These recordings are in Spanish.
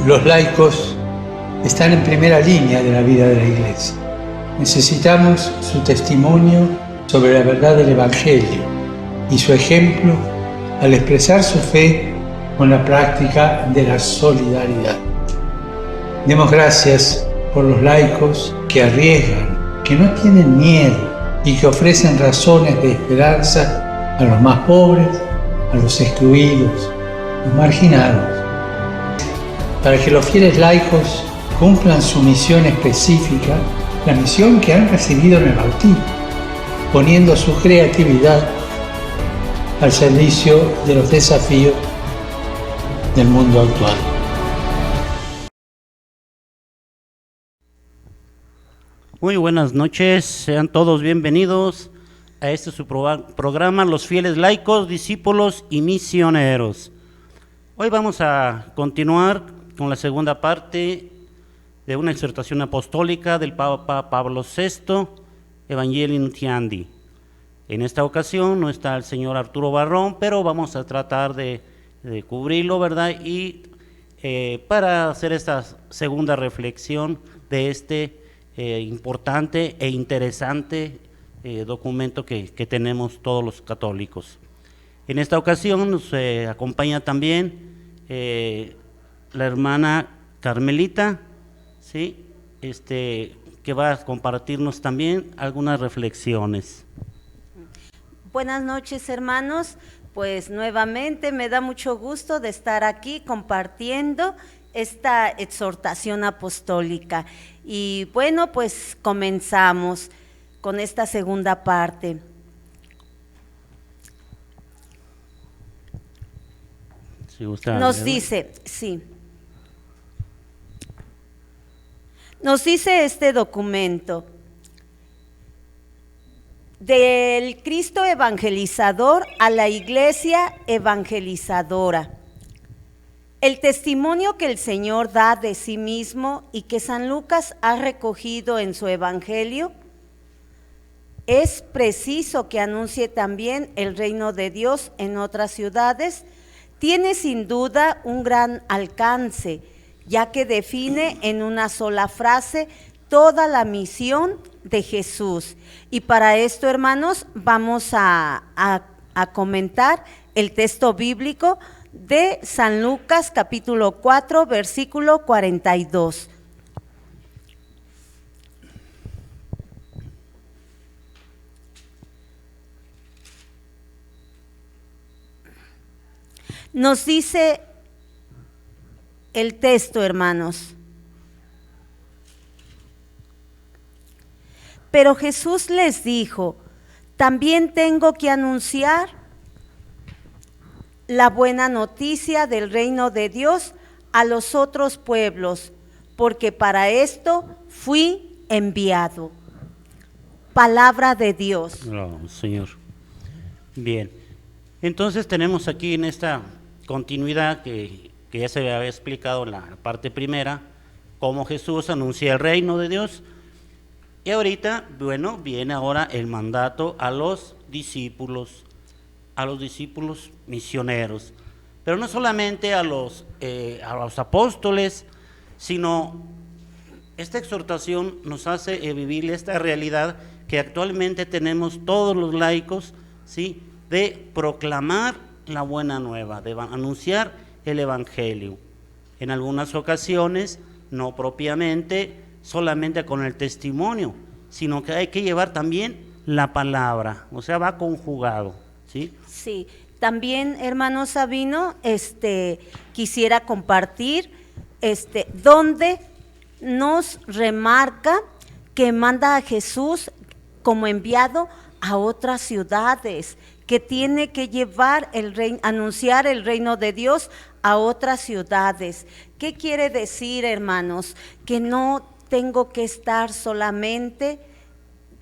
Los laicos están en primera línea de la vida de la Iglesia. Necesitamos su testimonio sobre la verdad del Evangelio y su ejemplo al expresar su fe con la práctica de la solidaridad. Demos gracias por los laicos que arriesgan, que no tienen miedo y que ofrecen razones de esperanza a los más pobres, a los excluidos, los marginados, para que los fieles laicos cumplan su misión específica, la misión que han recibido en el bautismo, poniendo su creatividad al servicio de los desafíos del mundo actual. Muy buenas noches, sean todos bienvenidos a este su programa, Los Fieles Laicos, Discípulos y Misioneros. Hoy vamos a continuar con la segunda parte de una exhortación apostólica del Papa Pablo VI, Evangelii Nuntiandi. En esta ocasión no está el señor Arturo Barrón, pero vamos a tratar de cubrirlo, ¿verdad? Y para hacer esta segunda reflexión de este importante e interesante documento que tenemos todos los católicos. En esta ocasión nos acompaña también la hermana Carmelita, ¿sí? Que va a compartirnos también algunas reflexiones. Buenas noches, hermanos. Pues nuevamente me da mucho gusto de estar aquí compartiendo esta exhortación apostólica. Y bueno, pues comenzamos con esta segunda parte. Si gusta, nos dice este documento: del Cristo evangelizador a la Iglesia evangelizadora. El testimonio que el Señor da de sí mismo y que San Lucas ha recogido en su Evangelio, es preciso que anuncie también el reino de Dios en otras ciudades. Tiene sin duda un gran alcance, ya que define en una sola frase toda la misión de Jesús. Y para esto, hermanos, vamos a comentar el texto bíblico de San Lucas, capítulo 4, versículo 42. Nos dice el texto, hermanos: pero Jesús les dijo: también tengo que anunciar la buena noticia del reino de Dios a los otros pueblos, porque para esto fui enviado. Palabra de Dios. Oh, Señor. Bien, entonces tenemos aquí en esta continuidad que ya se había explicado en la parte primera, cómo Jesús anuncia el reino de Dios. Y ahorita, bueno, viene ahora el mandato a los discípulos misioneros, pero no solamente a los apóstoles, sino esta exhortación nos hace vivir esta realidad que actualmente tenemos todos los laicos, ¿sí? De proclamar la buena nueva, de anunciar el Evangelio. En algunas ocasiones, no propiamente solamente con el testimonio, sino que hay que llevar también la palabra, o sea, va conjugado, ¿sí? Sí, también, hermano Sabino, quisiera compartir donde nos remarca que manda a Jesús como enviado a otras ciudades, que tiene que llevar anunciar el reino de Dios a otras ciudades. ¿Qué quiere decir, hermanos? Que no tengo que estar solamente,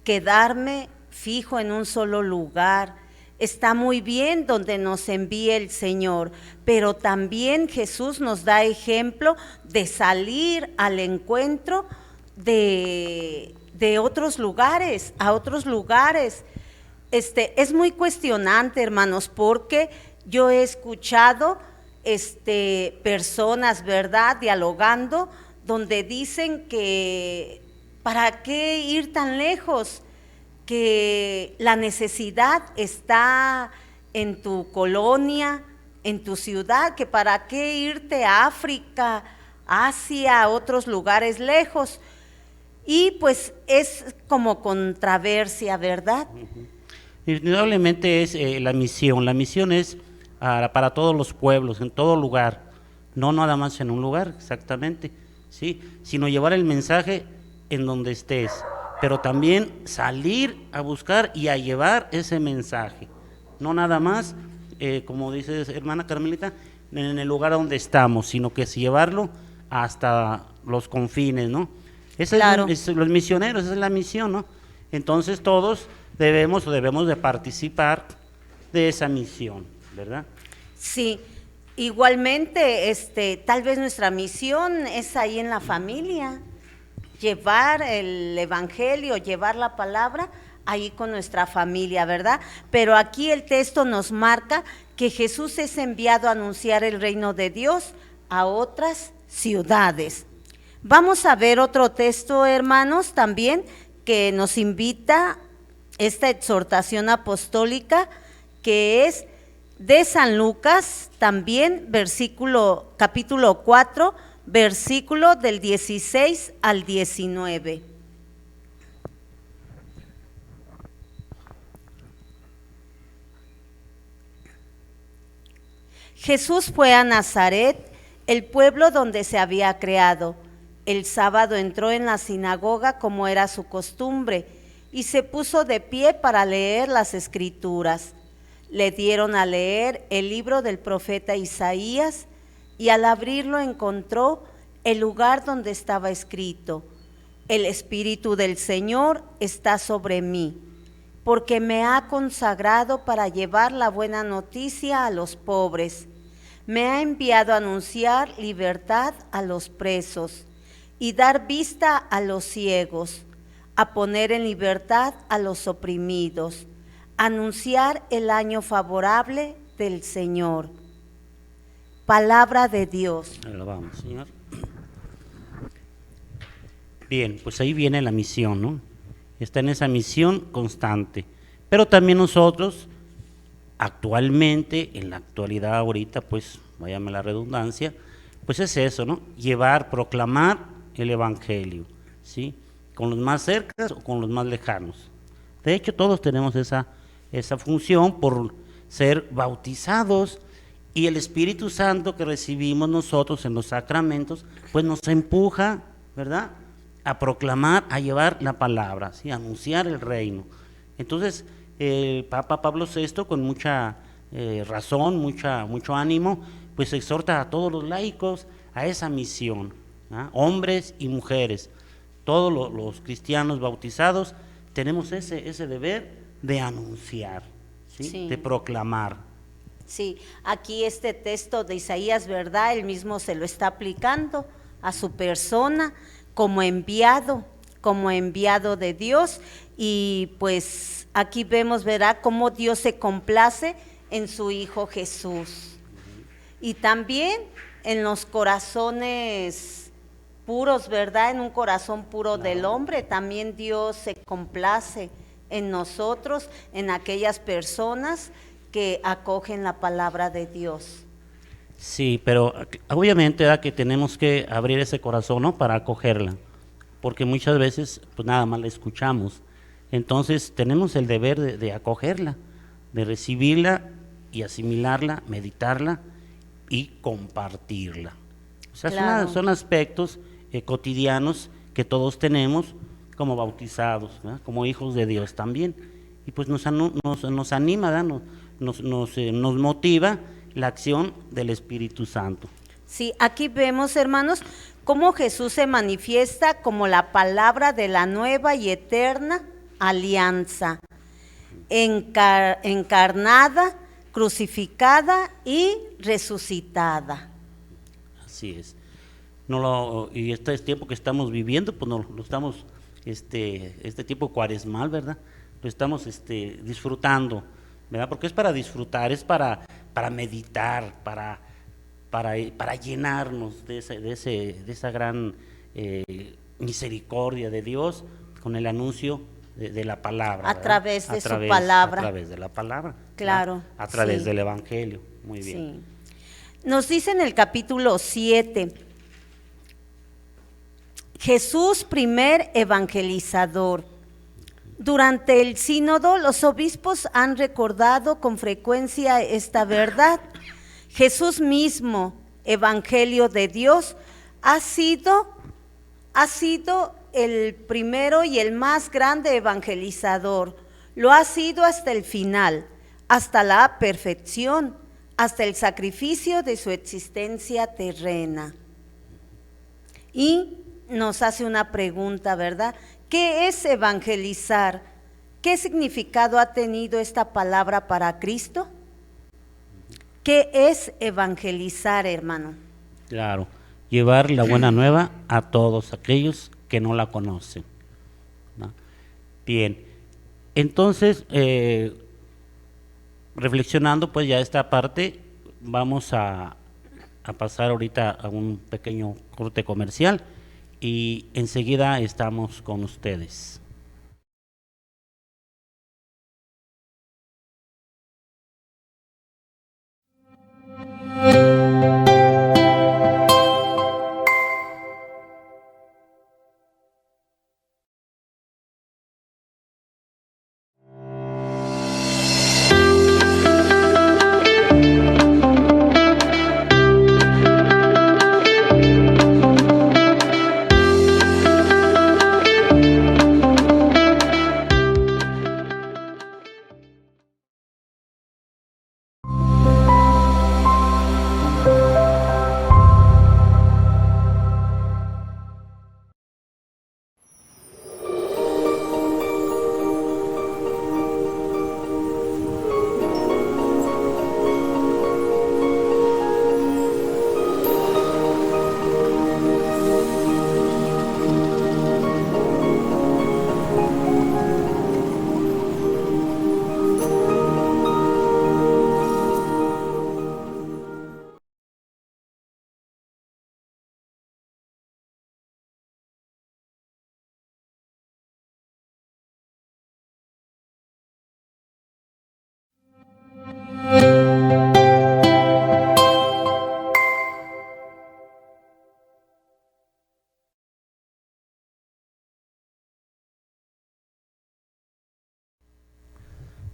quedarme fijo en un solo lugar. Está muy bien donde nos envíe el Señor, pero también Jesús nos da ejemplo de salir al encuentro de otros lugares, a otros lugares. Es muy cuestionante, hermanos, porque yo he escuchado personas, ¿verdad?, dialogando, donde dicen que ¿para qué ir tan lejos? Que la necesidad está en tu colonia, en tu ciudad, que para qué irte a África, Asia, a otros lugares lejos. Y pues es como controversia, ¿verdad? Indudablemente es la misión. La misión es para todos los pueblos, en todo lugar, no nada más en un lugar, exactamente, ¿sí? Sino llevar el mensaje en donde estés, pero también salir a buscar y a llevar ese mensaje, no nada más, como dice hermana Carmelita, en el lugar donde estamos, sino que es llevarlo hasta los confines, ¿no? Claro. Los misioneros, esa es la misión, ¿no? Entonces todos debemos de participar de esa misión, ¿verdad? Sí, igualmente, tal vez nuestra misión es ahí en la familia, llevar el evangelio, llevar la palabra ahí con nuestra familia, ¿verdad? Pero aquí el texto nos marca que Jesús es enviado a anunciar el reino de Dios a otras ciudades. Vamos a ver otro texto, hermanos, también que nos invita esta exhortación apostólica, que es de San Lucas, también capítulo 4, versículo del 16 al 19. Jesús fue a Nazaret, el pueblo donde se había criado. El sábado entró en la sinagoga como era su costumbre y se puso de pie para leer las Escrituras. Le dieron a leer el libro del profeta Isaías y al abrirlo encontró el lugar donde estaba escrito: el Espíritu del Señor está sobre mí, porque me ha consagrado para llevar la buena noticia a los pobres. Me ha enviado a anunciar libertad a los presos y dar vista a los ciegos, a poner en libertad a los oprimidos, anunciar el año favorable del Señor. Palabra de Dios. Alabamos, Señor. Bien, pues ahí viene la misión, ¿no? Está en esa misión constante. Pero también nosotros, actualmente, en la actualidad ahorita, pues, váyame la redundancia, pues es eso, ¿no? Llevar, proclamar el Evangelio, ¿sí? Con los más cercanos o con los más lejanos. De hecho, todos tenemos esa función por ser bautizados, y el Espíritu Santo que recibimos nosotros en los sacramentos, pues nos empuja, ¿verdad?, a proclamar, a llevar la palabra, ¿sí?, a anunciar el reino. Entonces, el Papa Pablo VI, con mucha razón, mucho ánimo, pues exhorta a todos los laicos a esa misión, ¿ah? Hombres y mujeres, todos los cristianos bautizados tenemos ese deber de anunciar, ¿sí? Sí. De proclamar. Sí, aquí este texto de Isaías, ¿verdad?, él mismo se lo está aplicando a su persona como enviado de Dios, y pues aquí vemos, ¿verdad?, cómo Dios se complace en su Hijo Jesús. Y también en los corazones puros, ¿verdad?, en un corazón puro del hombre, también Dios se complace en nosotros, en aquellas personas que acogen la palabra de Dios. Sí, pero obviamente, ¿verdad?, que tenemos que abrir ese corazón, ¿no?, para acogerla, porque muchas veces pues nada más la escuchamos. Entonces tenemos el deber de acogerla, de recibirla y asimilarla, meditarla y compartirla. O sea, Claro. son aspectos cotidianos que todos tenemos como bautizados, ¿verdad?, como hijos de Dios también. Y pues nos anima, ¿verdad?, nos motiva la acción del Espíritu Santo. Sí, aquí vemos, hermanos, cómo Jesús se manifiesta como la palabra de la nueva y eterna alianza, encarnada, crucificada y resucitada. Así es. Y este tiempo que estamos viviendo, pues lo estamos, este tiempo cuaresmal, ¿verdad?, lo estamos disfrutando, ¿verdad?, porque es para disfrutar, es para meditar, para para llenarnos de esa gran misericordia de Dios con el anuncio de la palabra. A través de su palabra. A través de la palabra. Claro. ¿Verdad? A través sí. del Evangelio. Muy bien. Sí. Nos dice en el capítulo 7, Jesús, primer evangelizador. Durante el sínodo, los obispos han recordado con frecuencia esta verdad. Jesús mismo, evangelio de Dios, ha sido el primero y el más grande evangelizador. Lo ha sido hasta el final, hasta la perfección, hasta el sacrificio de su existencia terrena. Y nos hace una pregunta, ¿verdad? ¿Qué es evangelizar? ¿Qué significado ha tenido esta palabra para Cristo? ¿Qué es evangelizar, hermano? Claro, llevar la buena nueva a todos aquellos que no la conocen, ¿no? Bien, entonces, reflexionando pues ya esta parte, vamos a pasar ahorita a un pequeño corte comercial y enseguida estamos con ustedes.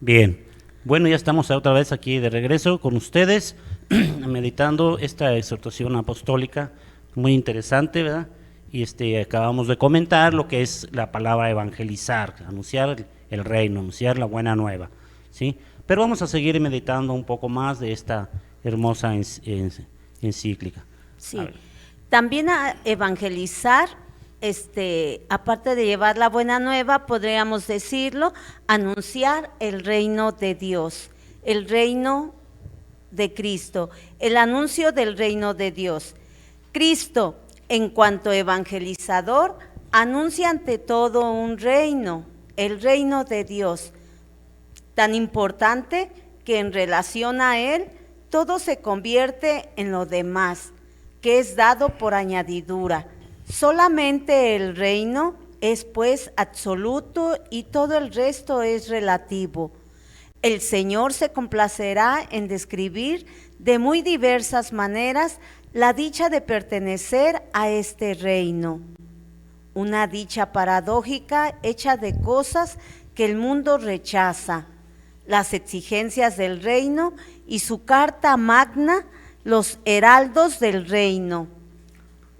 Bien, bueno, ya estamos otra vez aquí de regreso con ustedes, meditando esta exhortación apostólica muy interesante, ¿verdad? Y acabamos de comentar lo que es la palabra evangelizar, anunciar el reino, anunciar la buena nueva, ¿sí? Pero vamos a seguir meditando un poco más de esta hermosa encíclica. Sí, también a evangelizar, aparte de llevar la buena nueva, podríamos decirlo, anunciar el reino de Dios, el reino de Cristo, el anuncio del reino de Dios. Cristo, en cuanto evangelizador, anuncia ante todo un reino, el reino de Dios, tan importante que en relación a él todo se convierte en lo demás, que es dado por añadidura. Solamente el reino es pues absoluto y todo el resto es relativo. El Señor se complacerá en describir de muy diversas maneras la dicha de pertenecer a este reino. Una dicha paradójica hecha de cosas que el mundo rechaza, las exigencias del reino y su carta magna, los heraldos del reino,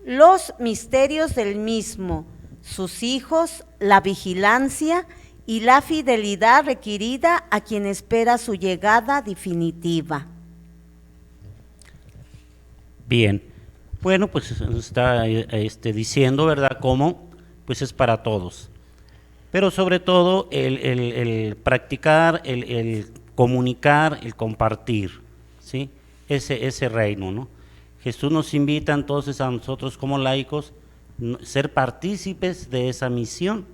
los misterios del mismo, sus hijos, la vigilancia y la fidelidad requerida a quien espera su llegada definitiva. Bien, bueno, pues está diciendo, ¿verdad?, cómo pues es para todos, pero sobre todo el practicar, el comunicar, el compartir, ¿sí? Ese reino, ¿no? Jesús nos invita entonces a nosotros como laicos ser partícipes de esa misión,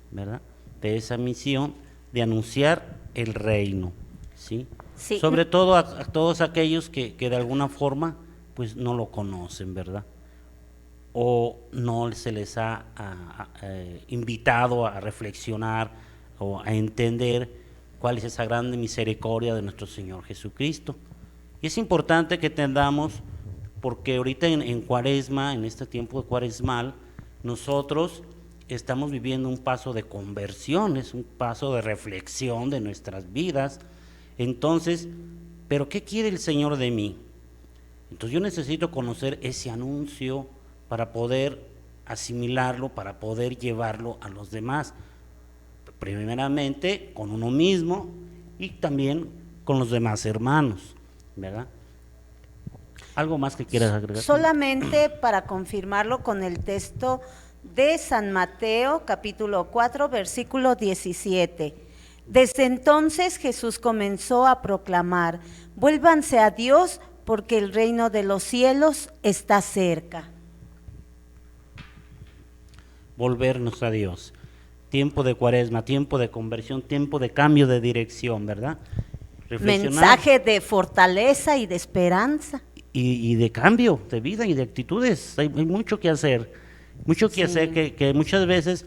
¿verdad? De esa misión de anunciar el reino, ¿sí? Sí. Sobre todo a todos aquellos que de alguna forma pues no lo conocen, ¿verdad? O no se les ha invitado a reflexionar o a entender cuál es esa grande misericordia de nuestro Señor Jesucristo. Y es importante que entendamos, porque ahorita en Cuaresma, en este tiempo de cuaresmal, nosotros estamos viviendo un paso de conversión, es un paso de reflexión de nuestras vidas. Entonces, ¿pero qué quiere el Señor de mí? Entonces yo necesito conocer ese anuncio para poder asimilarlo, para poder llevarlo a los demás, primeramente con uno mismo y también con los demás hermanos, ¿verdad? ¿Algo más que quieras agregar? Solamente para confirmarlo con el texto de San Mateo, capítulo 4, versículo 17. Desde entonces Jesús comenzó a proclamar: vuélvanse a Dios, porque el reino de los cielos está cerca. Volvernos a Dios. Tiempo de cuaresma, tiempo de conversión, tiempo de cambio de dirección, ¿verdad? Mensaje de fortaleza y de esperanza. Y de cambio de vida y de actitudes. Hay mucho que hacer, que muchas veces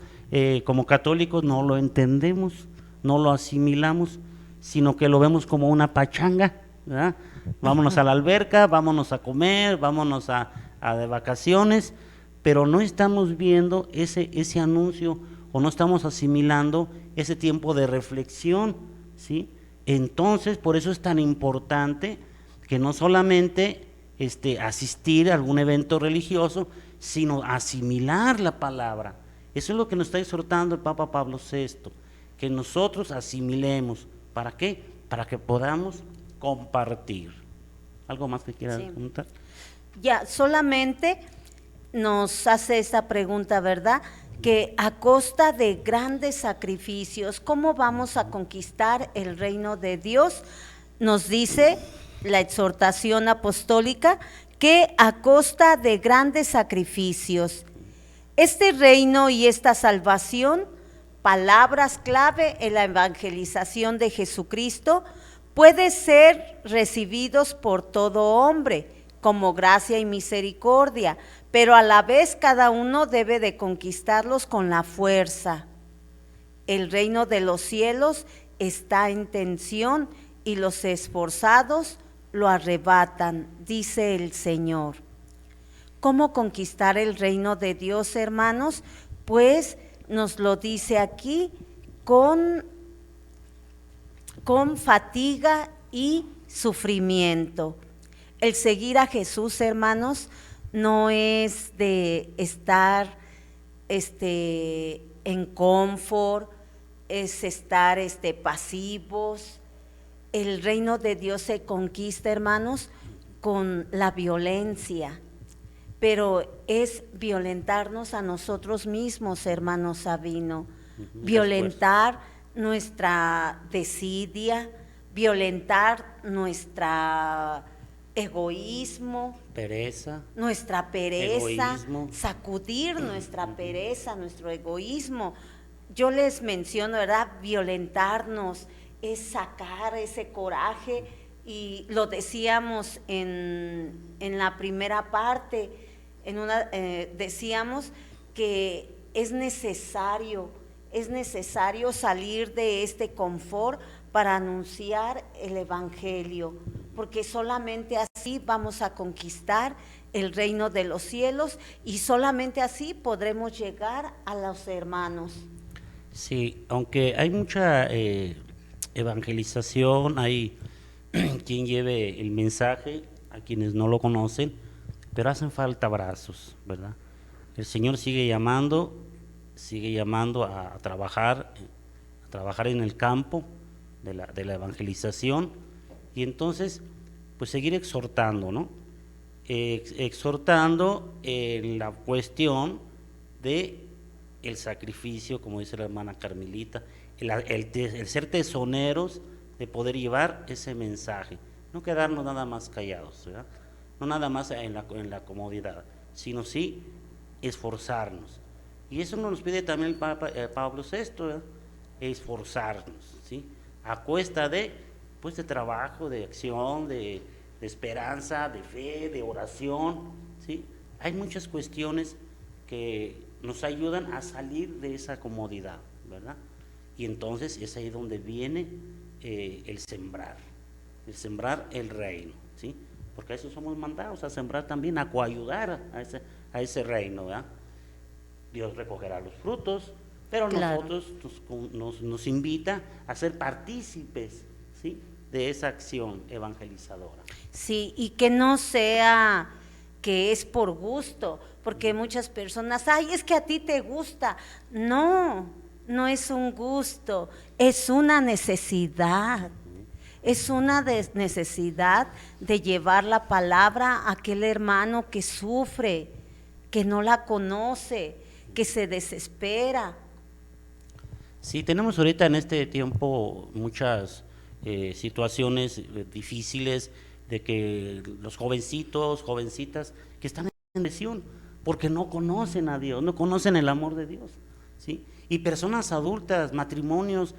como católicos no lo entendemos, no lo asimilamos, sino que lo vemos como una pachanga, ¿verdad? Vámonos a la alberca, vámonos a comer, vámonos a de vacaciones, pero no estamos viendo ese anuncio o no estamos asimilando ese tiempo de reflexión, ¿sí? Entonces, por eso es tan importante que no solamente asistir a algún evento religioso, sino asimilar la palabra. Eso es lo que nos está exhortando el Papa Pablo VI, que nosotros asimilemos. ¿Para qué? Para que podamos compartir. ¿Algo más que quieras comentar? Ya, solamente nos hace esta pregunta, ¿verdad? Que a costa de grandes sacrificios, ¿cómo vamos a conquistar el reino de Dios? Nos dice la exhortación apostólica que a costa de grandes sacrificios. Este reino y esta salvación, palabras clave en la evangelización de Jesucristo, puede ser recibidos por todo hombre como gracia y misericordia, pero a la vez cada uno debe de conquistarlos con la fuerza. El reino de los cielos está en tensión y los esforzados lo arrebatan, dice el Señor. ¿Cómo conquistar el reino de Dios, hermanos? Pues nos lo dice aquí con fatiga y sufrimiento. El seguir a Jesús, hermanos, no es de estar en confort, es estar pasivos. El reino de Dios se conquista, hermanos, con la violencia, pero es violentarnos a nosotros mismos, hermano Sabino, violentar nuestra desidia, violentar nuestra egoísmo, nuestra pereza, egoísmo. Sacudir nuestra pereza, nuestro egoísmo. Yo les menciono, ¿verdad? Violentarnos es sacar ese coraje, y lo decíamos en la primera parte, decíamos que es necesario salir de este confort para anunciar el Evangelio, porque solamente así vamos a conquistar el reino de los cielos y solamente así podremos llegar a los hermanos. Sí, aunque hay mucha evangelización, hay quien lleve el mensaje a quienes no lo conocen, pero hacen falta abrazos, ¿verdad? El Señor sigue llamando a trabajar en el campo de la evangelización, y entonces pues seguir exhortando, ¿no? Exhortando en la cuestión de el sacrificio, como dice la hermana Carmelita, el ser tesoneros de poder llevar ese mensaje, no quedarnos nada más callados, ¿verdad? No nada más en la comodidad, sino sí esforzarnos. Y eso nos pide también el Papa Pablo VI, ¿verdad? Esforzarnos, ¿sí? A cuesta de trabajo, de acción, de de esperanza, de fe, de oración, ¿sí? Hay muchas cuestiones que nos ayudan a salir de esa comodidad, ¿verdad? Y entonces es ahí donde viene el sembrar el reino, ¿sí? Porque a eso somos mandados, a sembrar también, a coayudar a ese reino, ¿verdad? Dios recogerá los frutos, pero Claro. nosotros nos invita a ser partícipes, ¿sí?, de esa acción evangelizadora. Sí, y que no sea que es por gusto, porque muchas personas, ay, es que a ti te gusta. No, no es un gusto, es una necesidad. Es una necesidad de llevar la palabra a aquel hermano que sufre, que no la conoce, que se desespera. Sí, tenemos ahorita en este tiempo muchas situaciones difíciles de que los jovencitos, jovencitas que están en lesión porque no conocen a Dios, no conocen el amor de Dios, ¿sí? Y personas adultas, matrimonios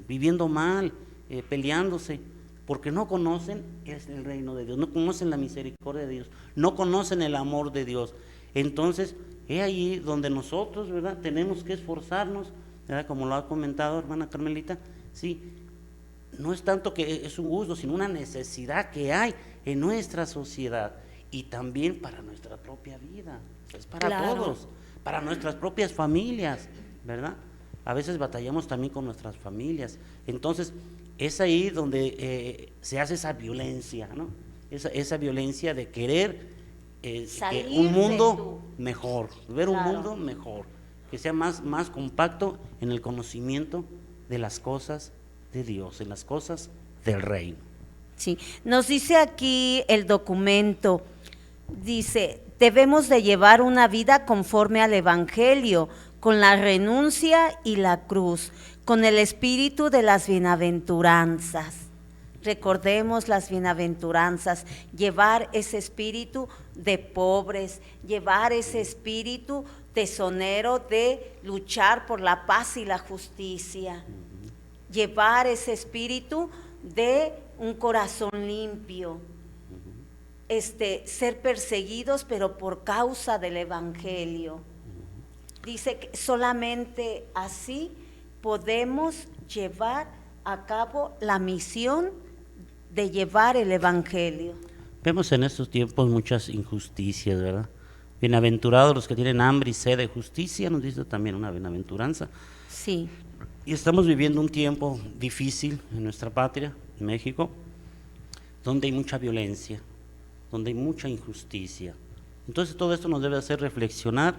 viviendo mal, peleándose, porque no conocen el reino de Dios, no conocen la misericordia de Dios, no conocen el amor de Dios. Entonces, es ahí donde nosotros, ¿verdad?, tenemos que esforzarnos, ¿verdad?, como lo ha comentado hermana Carmelita, sí, no es tanto que es un gusto, sino una necesidad que hay en nuestra sociedad y también para nuestra propia vida, es para Claro. todos, para nuestras propias familias, ¿verdad? A veces batallamos también con nuestras familias, entonces es ahí donde se hace esa violencia, ¿no? Esa violencia de querer que Salir un mundo de tu- mejor, ver un Claro. mundo mejor, que sea más compacto en el conocimiento de las cosas de Dios, en las cosas del reino. Sí, nos dice aquí el documento, dice, debemos de llevar una vida conforme al Evangelio, con la renuncia y la cruz, con el espíritu de las bienaventuranzas. Recordemos las bienaventuranzas, llevar ese espíritu de pobres, llevar ese espíritu tesonero de luchar por la paz y la justicia, llevar ese espíritu de un corazón limpio, ser perseguidos pero por causa del Evangelio. Dice que solamente así podemos llevar a cabo la misión de llevar el Evangelio. Vemos en estos tiempos muchas injusticias, ¿verdad? Bienaventurados los que tienen hambre y sed de justicia, nos dice también una bienaventuranza. Sí, Y estamos viviendo un tiempo difícil en nuestra patria, en México, donde hay mucha violencia, donde hay mucha injusticia. Entonces todo esto nos debe hacer reflexionar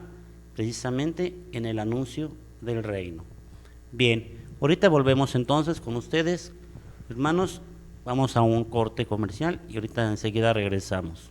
precisamente en el anuncio del reino. Bien, ahorita volvemos entonces con ustedes, hermanos, vamos a un corte comercial y ahorita enseguida regresamos.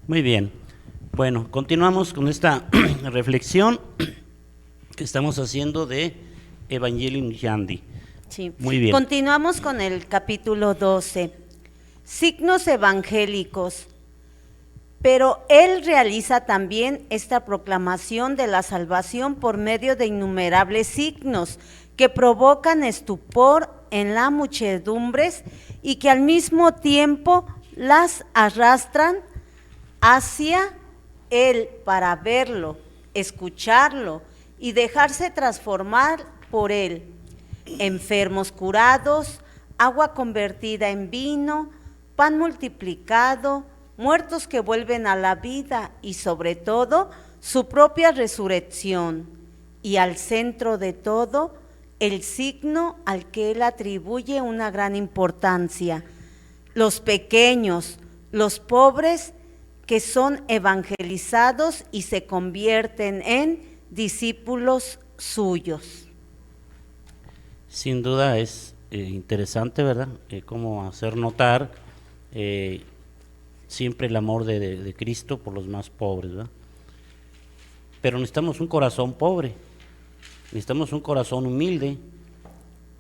Muy bien, bueno, continuamos con esta reflexión que estamos haciendo de Evangelium Yandi. sí. Muy bien. Continuamos con el capítulo 12. Signos evangélicos. Pero él realiza también esta proclamación de la salvación por medio de innumerables signos que provocan estupor en las muchedumbres y que al mismo tiempo las arrastran hacia él para verlo, escucharlo y dejarse transformar por él. Enfermos curados, agua convertida en vino, pan multiplicado, muertos que vuelven a la vida y sobre todo su propia resurrección. Y al centro de todo, el signo al que él atribuye una gran importancia: los pequeños, los pobres que son evangelizados y se convierten en discípulos suyos. Sin duda es interesante, ¿verdad? Cómo hacer notar siempre el amor de Cristo por los más pobres, ¿verdad? Pero necesitamos un corazón pobre, necesitamos un corazón humilde.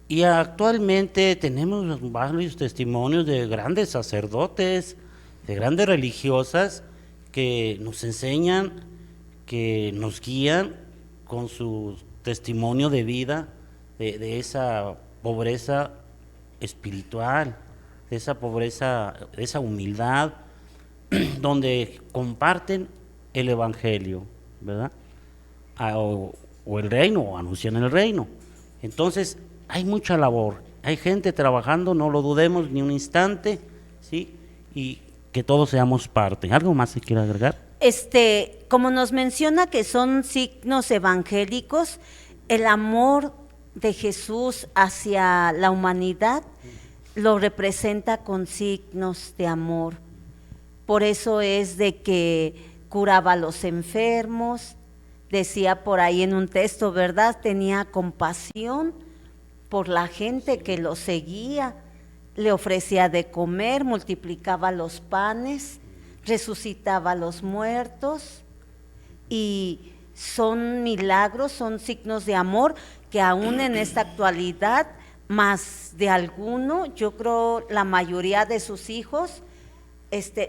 Y actualmente tenemos varios testimonios de grandes sacerdotes, de grandes religiosas que nos enseñan, que nos guían con su testimonio de vida, de esa pobreza espiritual, de esa pobreza, de esa humildad, donde comparten el evangelio, ¿verdad? O el reino, o anuncian el reino. Entonces, hay mucha labor, hay gente trabajando, no lo dudemos ni un instante, ¿sí? Y que todos seamos parte. ¿Algo más que quiera agregar? Como nos menciona que son signos evangélicos, el amor de Jesús hacia la humanidad lo representa con signos de amor. Por eso es de que curaba a los enfermos, decía por ahí en un texto, ¿verdad? Tenía compasión por la gente que lo seguía, le ofrecía de comer, multiplicaba los panes, resucitaba a los muertos, y son milagros, son signos de amor que aún en esta actualidad, más de alguno, yo creo la mayoría de sus hijos,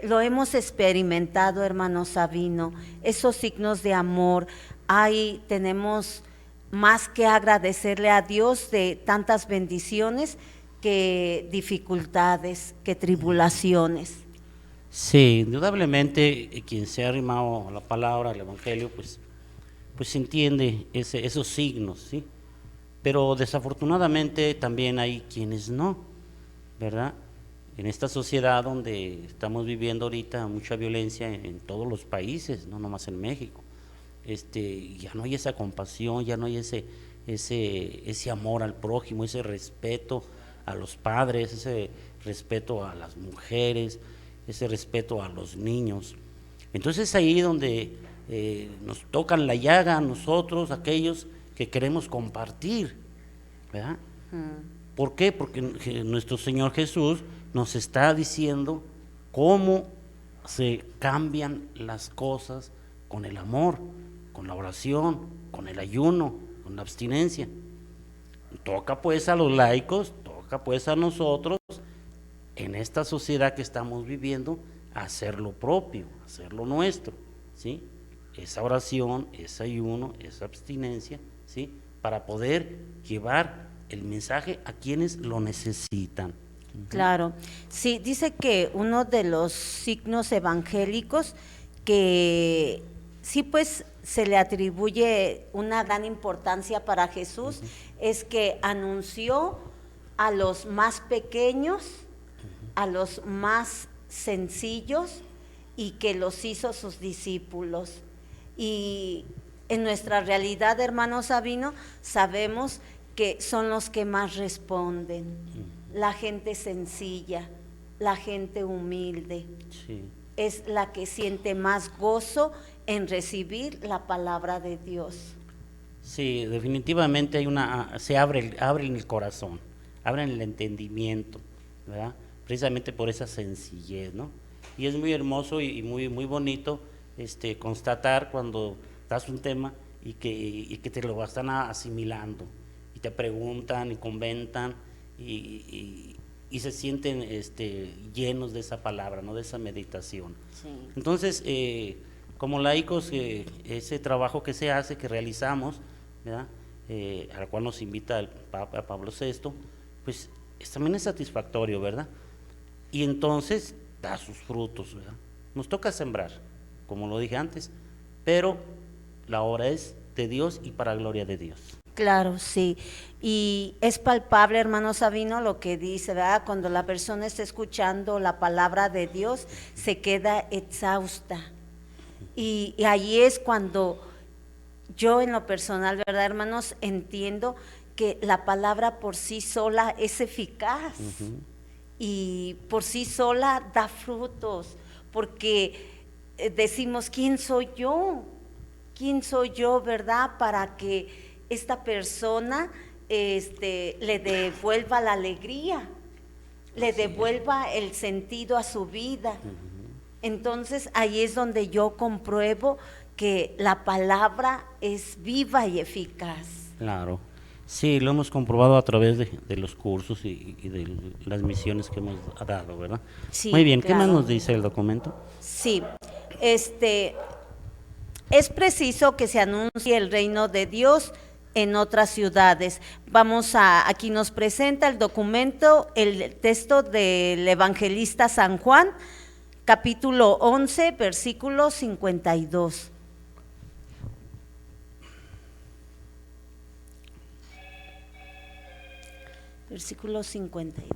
lo hemos experimentado, hermano Sabino, esos signos de amor. Ahí tenemos más que agradecerle a Dios de tantas bendiciones que dificultades, que tribulaciones. Sí, indudablemente quien se ha arrimado a la palabra, al evangelio, pues entiende esos signos, ¿sí? Pero desafortunadamente también hay quienes no, ¿verdad? En esta sociedad donde estamos viviendo ahorita mucha violencia en todos los países, no nomás en México, ya no hay esa compasión, ya no hay ese amor al prójimo, ese respeto a los padres, ese respeto a las mujeres, ese respeto a los niños. Entonces ahí donde nos tocan la llaga a nosotros, aquellos que queremos compartir, ¿verdad? ¿Por qué? Porque nuestro Señor Jesús nos está diciendo cómo se cambian las cosas con el amor, con la oración, con el ayuno, con la abstinencia. Toca pues a los laicos, toca pues a nosotros, en esta sociedad que estamos viviendo, hacer lo propio, hacer lo nuestro, ¿sí? Esa oración, ese ayuno, esa abstinencia, ¿sí? Para poder llevar el mensaje a quienes lo necesitan. Claro, sí, dice que uno de los signos evangélicos que sí pues se le atribuye una gran importancia para Jesús es que anunció a los más pequeños, a los más sencillos, y que los hizo sus discípulos. Y en nuestra realidad, hermano Sabino, sabemos que son los que más responden, la gente sencilla, la gente humilde, Sí. es la que siente más gozo en recibir la palabra de Dios. Sí, definitivamente se abre el corazón, abre el entendimiento, ¿verdad? Precisamente por esa sencillez, ¿no? Y es muy hermoso y muy bonito constatar cuando das un tema y que te lo están asimilando y te preguntan y comentan y y se sienten llenos de esa palabra, ¿no? De esa meditación. Sí. Entonces, como laicos, ese trabajo que se hace, que realizamos, ¿verdad? Al cual nos invita el Papa Pablo VI, pues también es satisfactorio, ¿verdad? Y entonces da sus frutos, ¿verdad? Nos toca sembrar, como lo dije antes, pero la obra es de Dios y para gloria de Dios. Claro, sí. Y es palpable, hermano Sabino, lo que dice, ¿verdad? Cuando la persona está escuchando la palabra de Dios, se queda exhausta. Y ahí es cuando yo en lo personal, ¿verdad, hermanos? Entiendo que la palabra por sí sola es eficaz. Y por sí sola da frutos, porque decimos, ¿quién soy yo? ¿Quién soy yo, verdad? Para que esta persona le devuelva la alegría, le devuelva el sentido a su vida. Entonces ahí es donde yo compruebo que la palabra es viva y eficaz. Claro. Sí, lo hemos comprobado a través de los cursos y de las misiones que hemos dado, ¿verdad? Sí, muy bien, ¿qué claro. más nos dice el documento? Sí, es preciso que se anuncie el reino de Dios en otras ciudades. Aquí nos presenta el documento, el texto del evangelista San Juan, capítulo 11, versículo 52. Versículo 52.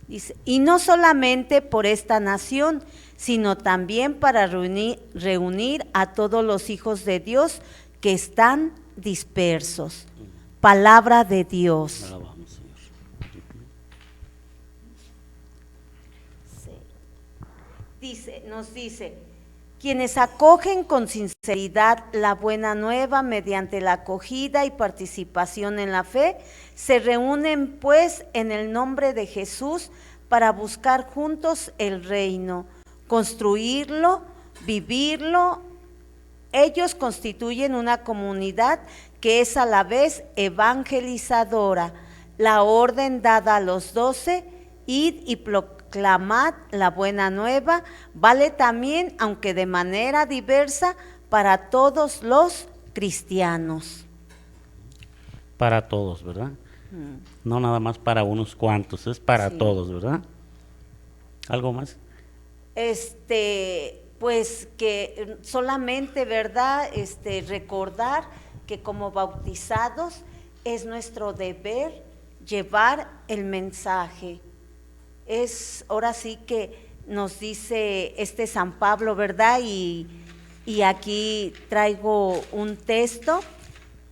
Dice, y no solamente por esta nación, sino también para reunir a todos los hijos de Dios que están dispersos. Palabra de Dios. Alabamos, Señor. Sí. Nos dice, quienes acogen con sinceridad la buena nueva mediante la acogida y participación en la fe, se reúnen pues en el nombre de Jesús para buscar juntos el reino, construirlo, vivirlo. Ellos constituyen una comunidad que es a la vez evangelizadora. La orden dada a los 12, id y proclamad la buena nueva, vale también, aunque de manera diversa, para todos los cristianos. Para todos, ¿verdad? No nada más para unos cuantos, es para todos, ¿verdad? ¿Algo más? Pues que solamente, ¿verdad? Recordar que como bautizados es nuestro deber llevar el mensaje. Ahora sí que nos dice San Pablo, ¿verdad? Y aquí traigo un texto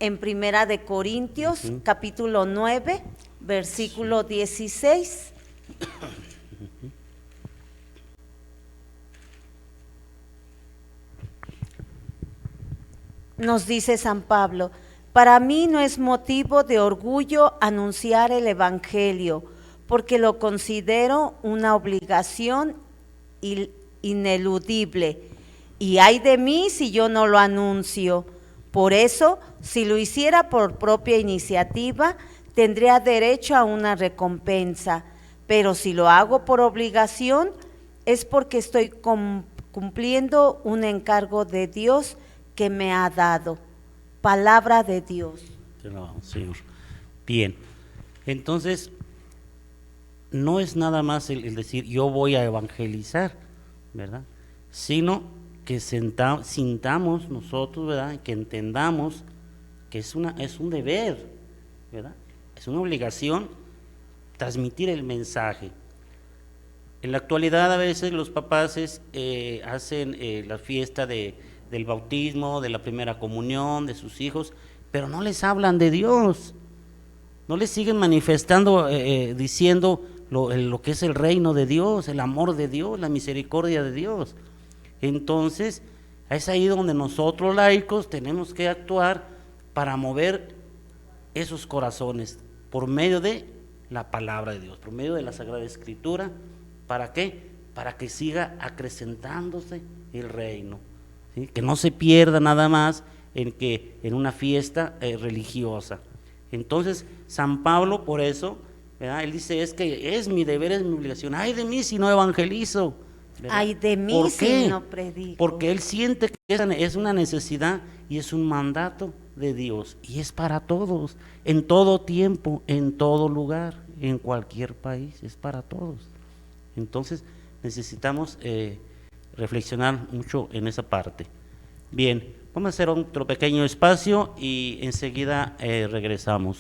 en Primera de Corintios, capítulo 9, versículo 16. Nos dice San Pablo, para mí no es motivo de orgullo anunciar el Evangelio, porque lo considero una obligación ineludible, y ay de mí si yo no lo anuncio. Por eso, si lo hiciera por propia iniciativa, tendría derecho a una recompensa, pero si lo hago por obligación, es porque estoy cumpliendo un encargo de Dios que me ha dado. Palabra de Dios. Señor. Bien, entonces no es nada más el decir yo voy a evangelizar, ¿verdad? Sino que sintamos nosotros, ¿verdad? Que entendamos que es un deber, ¿verdad? Es una obligación transmitir el mensaje. En la actualidad a veces los papás hacen la fiesta del bautismo, de la primera comunión, de sus hijos, pero no les hablan de Dios, no les siguen manifestando, diciendo lo que es el reino de Dios, el amor de Dios, la misericordia de Dios. Entonces, es ahí donde nosotros laicos tenemos que actuar para mover esos corazones por medio de la palabra de Dios, por medio de la Sagrada Escritura. ¿Para qué? Para que siga acrecentándose el reino, ¿sí? Que no se pierda nada más en una fiesta religiosa. Entonces, San Pablo por eso ¿verdad? Él dice, es que es mi deber, es mi obligación. Ay de mí si no evangelizo. ¿Verdad? Ay de mí ¿Por si qué? no predico. Porque él siente que es una necesidad y es un mandato de Dios. Y es para todos, en todo tiempo, en todo lugar, en cualquier país, es para todos. Entonces necesitamos reflexionar mucho en esa parte. Bien, vamos a hacer otro pequeño espacio y enseguida regresamos.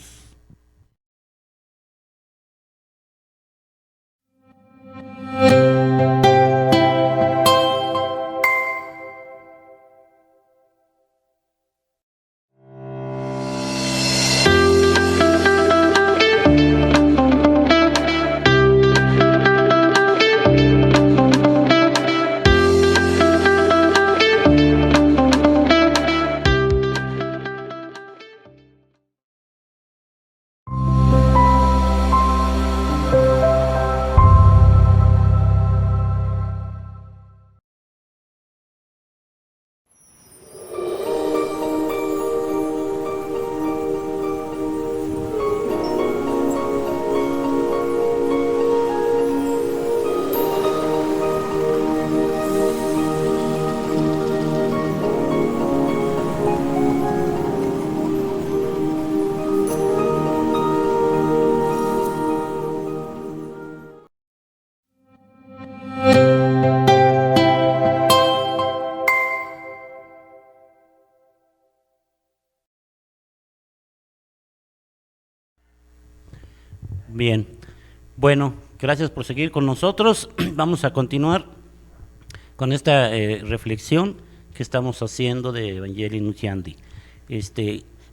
Bien, bueno, gracias por seguir con nosotros. Vamos a continuar con esta reflexión que estamos haciendo de Evangelii Nuntiandi.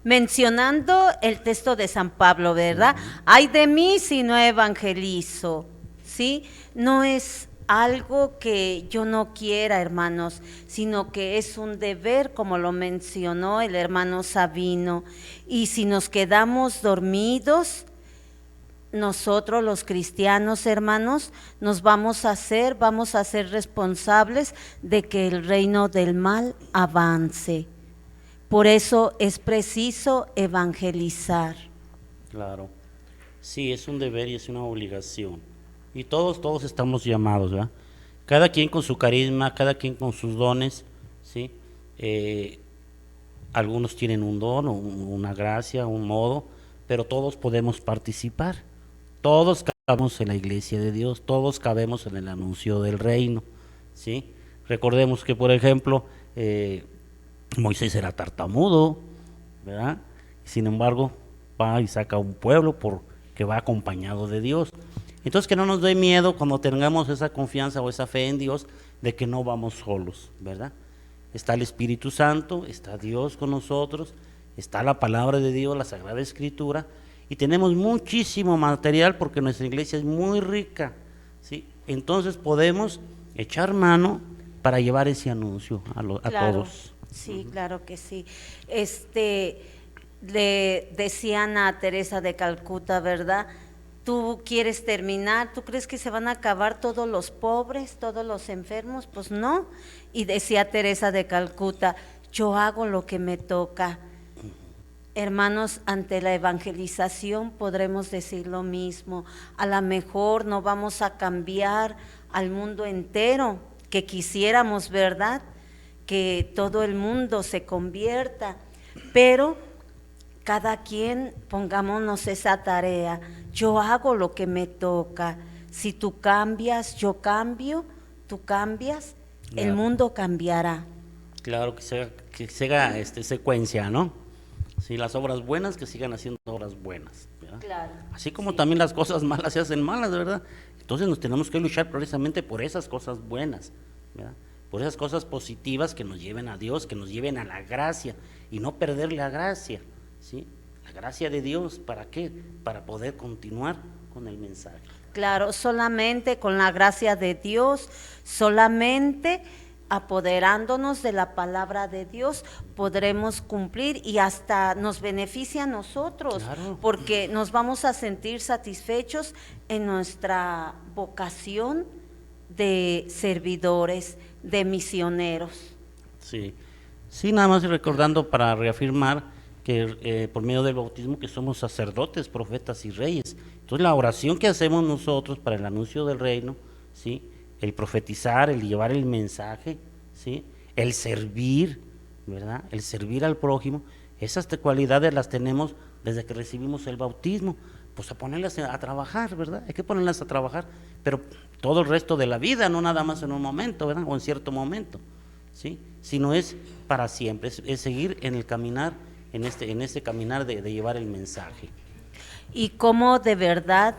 Mencionando el texto de San Pablo, ¿verdad? Ay de mí si no evangelizo, ¿sí? No es algo que yo no quiera, hermanos, sino que es un deber, como lo mencionó el hermano Sabino. Y si nos quedamos dormidos, nosotros los cristianos, hermanos, vamos a ser responsables de que el reino del mal avance. Por eso es preciso evangelizar. Claro, sí, es un deber y es una obligación. Y todos estamos llamados, ¿verdad? Cada quien con su carisma, cada quien con sus dones, ¿sí? Algunos tienen un don, una gracia, un modo, pero todos podemos participar. Todos cabemos en la iglesia de Dios, todos cabemos en el anuncio del reino, ¿sí? Recordemos que, por ejemplo, Moisés era tartamudo, ¿verdad? Sin embargo, va y saca un pueblo porque va acompañado de Dios. Entonces, que no nos dé miedo cuando tengamos esa confianza o esa fe en Dios de que no vamos solos, ¿verdad? Está el Espíritu Santo, está Dios con nosotros, está la palabra de Dios, la Sagrada Escritura, y tenemos muchísimo material porque nuestra iglesia es muy rica, ¿sí? Entonces podemos echar mano para llevar ese anuncio a todos. Sí, claro que sí. Le decían a Teresa de Calcuta, ¿verdad? ¿Tú quieres terminar? ¿Tú crees que se van a acabar todos los pobres, todos los enfermos? Pues no. Y decía Teresa de Calcuta, yo hago lo que me toca. Hermanos, ante la evangelización podremos decir lo mismo. A lo mejor no vamos a cambiar al mundo entero, que quisiéramos, ¿verdad? Que todo el mundo se convierta, pero cada quien pongámonos esa tarea. Yo hago lo que me toca. Si tú cambias, yo cambio, tú cambias, claro. El mundo cambiará. Claro, que siga secuencia, ¿no? Sí, las obras buenas que sigan haciendo obras buenas, ¿verdad? Claro. Así como también las cosas malas se hacen malas, ¿verdad? Entonces nos tenemos que luchar precisamente por esas cosas buenas, ¿verdad? Por esas cosas positivas que nos lleven a Dios, que nos lleven a la gracia y no perder la gracia, ¿sí? La gracia de Dios, ¿para qué? Para poder continuar con el mensaje. Claro, solamente con la gracia de Dios, solamente apoderándonos de la palabra de Dios podremos cumplir y hasta nos beneficia a nosotros, claro. Porque nos vamos a sentir satisfechos en nuestra vocación de servidores, de misioneros. Sí, sí, nada más recordando para reafirmar que por medio del bautismo que somos sacerdotes, profetas y reyes. Entonces la oración que hacemos nosotros para el anuncio del reino, ¿sí? El profetizar, el llevar el mensaje, ¿sí? El servir, ¿verdad? El servir al prójimo, esas cualidades las tenemos desde que recibimos el bautismo, pues a ponerlas a trabajar, ¿verdad? Hay que ponerlas a trabajar, pero todo el resto de la vida, no nada más en un momento, ¿verdad? O en cierto momento, ¿sí? Sino es para siempre, es seguir en el caminar, en este caminar de llevar el mensaje. Y cómo de verdad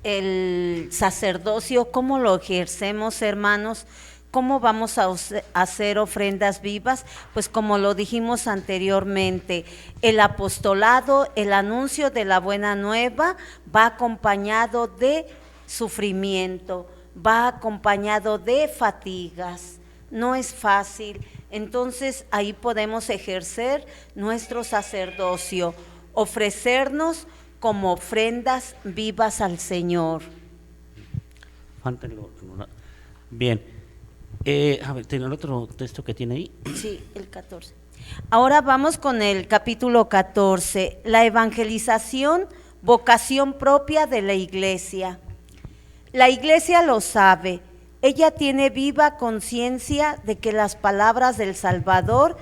el sacerdocio, cómo lo ejercemos, hermanos, cómo vamos a hacer ofrendas vivas, pues como lo dijimos anteriormente, el apostolado, el anuncio de la buena nueva va acompañado de sufrimiento, va acompañado de fatigas, no es fácil. Entonces ahí podemos ejercer nuestro sacerdocio, ofrecernos como ofrendas vivas al Señor. Bien, a ver, ¿tiene el otro texto que tiene ahí? Sí, el 14. Ahora vamos con el capítulo 14, la evangelización, vocación propia de la iglesia. La iglesia lo sabe. Ella tiene viva conciencia de que las palabras del Salvador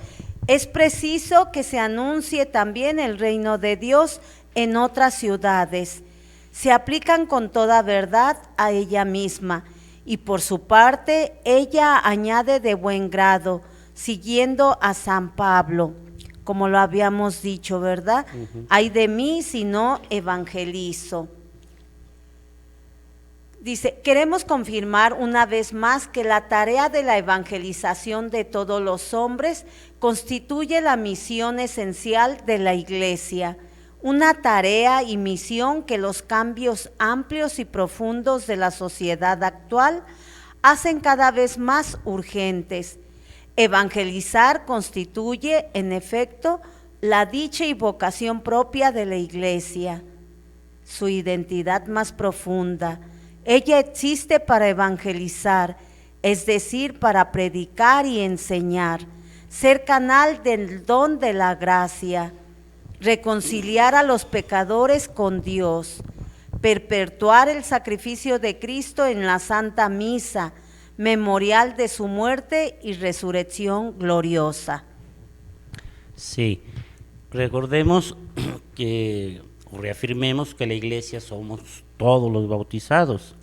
es preciso que se anuncie también el reino de Dios en otras ciudades. Se aplican con toda verdad a ella misma y por su parte ella añade de buen grado, siguiendo a San Pablo, como lo habíamos dicho, ¿verdad? Ay de mí si no evangelizo. Dice, queremos confirmar una vez más que la tarea de la evangelización de todos los hombres constituye la misión esencial de la Iglesia, una tarea y misión que los cambios amplios y profundos de la sociedad actual hacen cada vez más urgentes. Evangelizar constituye, en efecto, la dicha y vocación propia de la Iglesia, su identidad más profunda. Ella existe para evangelizar, es decir, para predicar y enseñar, ser canal del don de la gracia, reconciliar a los pecadores con Dios, perpetuar el sacrificio de Cristo en la Santa Misa, memorial de su muerte y resurrección gloriosa. Sí, recordemos que, o reafirmemos que la iglesia somos todos los bautizados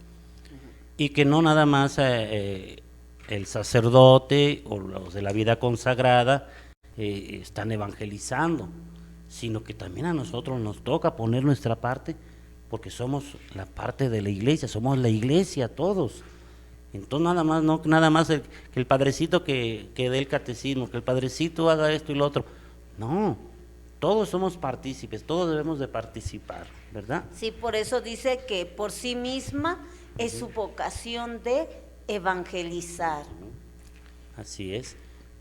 y que no nada más el sacerdote o los de la vida consagrada están evangelizando, sino que también a nosotros nos toca poner nuestra parte, porque somos la parte de la iglesia, somos la iglesia todos. Entonces nada más que el padrecito que dé el catecismo, que el padrecito haga esto y lo otro. No, todos somos partícipes, todos debemos de participar, ¿verdad? Sí, por eso dice que por sí misma es su vocación de evangelizar. Así es.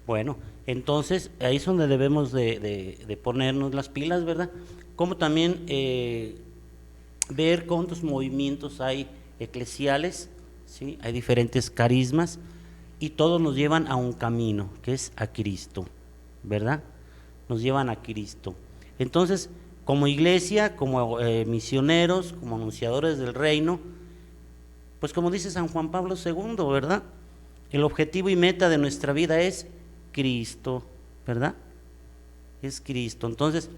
Bueno, entonces ahí es donde debemos de ponernos las pilas, ¿verdad? Como también ver cuántos movimientos hay eclesiales, ¿sí? Hay diferentes carismas y todos nos llevan a un camino, que es a Cristo, ¿verdad? Nos llevan a Cristo. Entonces, como iglesia, como misioneros, como anunciadores del reino, pues como dice San Juan Pablo II, ¿verdad? El objetivo y meta de nuestra vida es Cristo, ¿verdad? Es Cristo. Entonces,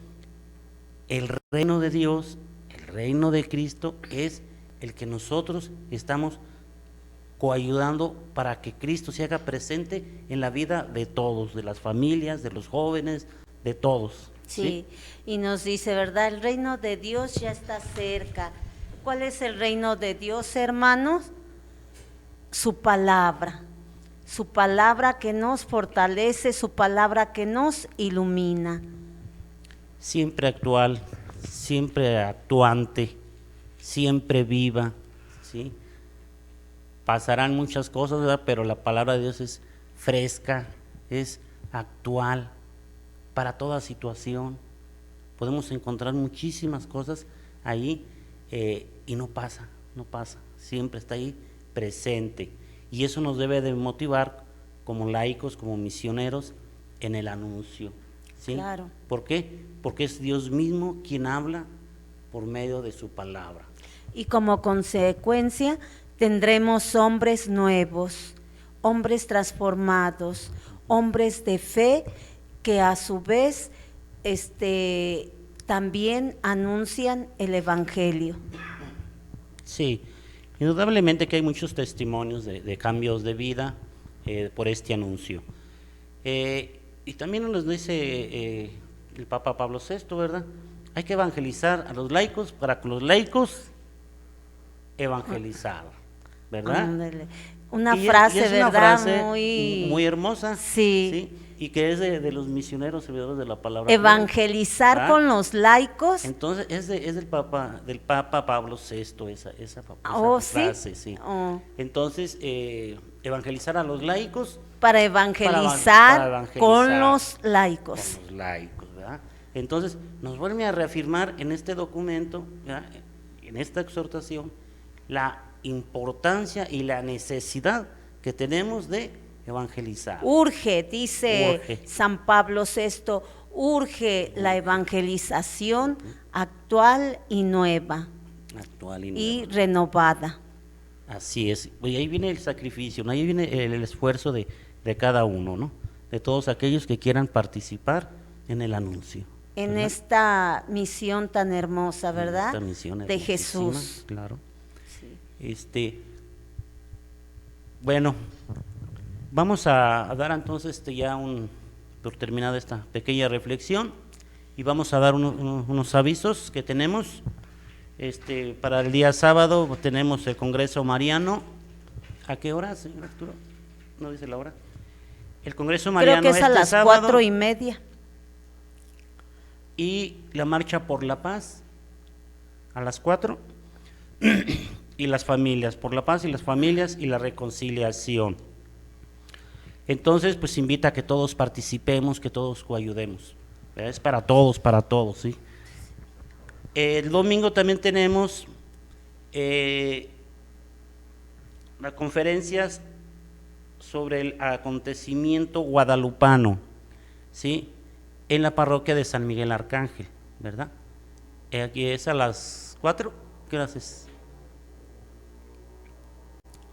el reino de Dios, el reino de Cristo es el que nosotros estamos coayudando para que Cristo se haga presente en la vida de todos, de las familias, de los jóvenes, de todos. Sí, y nos dice, ¿verdad? El reino de Dios ya está cerca. ¿Cuál es el reino de Dios, hermanos? Su palabra que nos fortalece, su palabra que nos ilumina. Siempre actual, siempre actuante, siempre viva, ¿sí? Pasarán muchas cosas, ¿verdad? Pero la palabra de Dios es fresca, es actual, para toda situación. Podemos encontrar muchísimas cosas ahí y no pasa, siempre está ahí presente. Y eso nos debe de motivar como laicos, como misioneros, en el anuncio, ¿sí? Claro. ¿Por qué? Porque es Dios mismo quien habla por medio de su palabra. Y como consecuencia tendremos hombres nuevos, hombres transformados, hombres de fe que a su vez también anuncian el Evangelio. Sí, indudablemente que hay muchos testimonios de cambios de vida por este anuncio. Y también nos dice el Papa Pablo VI, ¿verdad? Hay que evangelizar a los laicos para que los laicos evangelizar, ¿verdad? Ándale. Una Y frase, es una ¿verdad? frase muy, muy hermosa, Sí. y que es de los misioneros servidores de la palabra. Evangelizar ¿verdad? con los laicos. Entonces es del Papa Pablo VI esa Oh, ¿sí? frase, sí. Oh. Entonces evangelizar a los laicos Para evangelizar, para evangelizar con los laicos. con los laicos, ¿verdad? Entonces nos vuelve a reafirmar en este documento, ¿verdad? En esta exhortación, la importancia y la necesidad que tenemos de evangelizar. Urge, dice Urge. San Pablo VI, urge la evangelización actual y nueva Actual y y nueva. renovada. Así es. Y ahí viene el sacrificio, ¿no? Ahí viene el esfuerzo de cada uno, ¿no? De todos aquellos que quieran participar en el anuncio. En ¿verdad? esta misión tan hermosa, ¿verdad? Esta misión de hermosísima, Jesús. claro. Sí. Bueno, vamos a dar entonces ya por terminada esta pequeña reflexión, y vamos a dar unos avisos que tenemos. Para el día sábado tenemos el Congreso Mariano. ¿A qué hora, señor Arturo? ¿No dice la hora? El Congreso Mariano Creo que es a las sábado, 4:30. y la Marcha por la Paz a las 4, y las familias, por la paz y las familias y la reconciliación. Entonces, pues invita a que todos participemos, que todos coayudemos. Es para todos, ¿sí? El domingo también tenemos las conferencias sobre el acontecimiento guadalupano, ¿sí? En la parroquia de San Miguel Arcángel, ¿verdad? Aquí es a las 4, ¿qué horas es?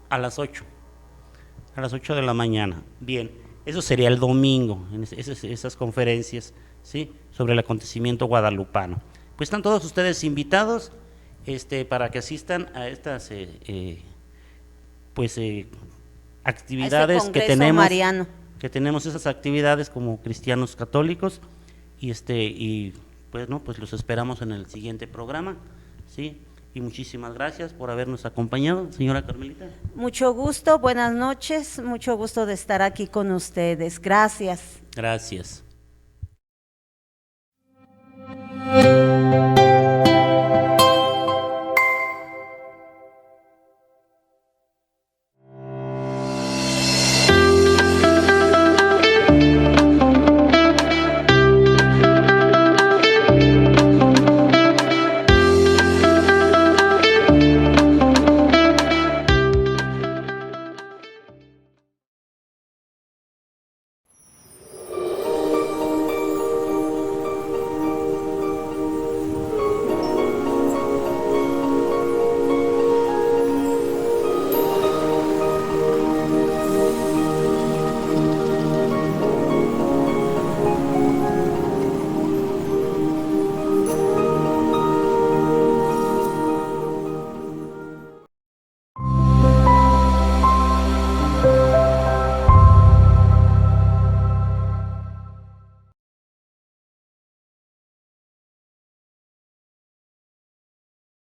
A las 8 de la mañana. Bien, eso sería el domingo, en esas conferencias, ¿sí? Sobre el acontecimiento guadalupano. Pues están todos ustedes invitados para que asistan a estas actividades que tenemos. Mariano. Que tenemos esas actividades como cristianos católicos, y pues los esperamos en el siguiente programa, ¿sí? Y muchísimas gracias por habernos acompañado, señora Carmelita. Mucho gusto, buenas noches, mucho gusto de estar aquí con ustedes. Gracias. Gracias.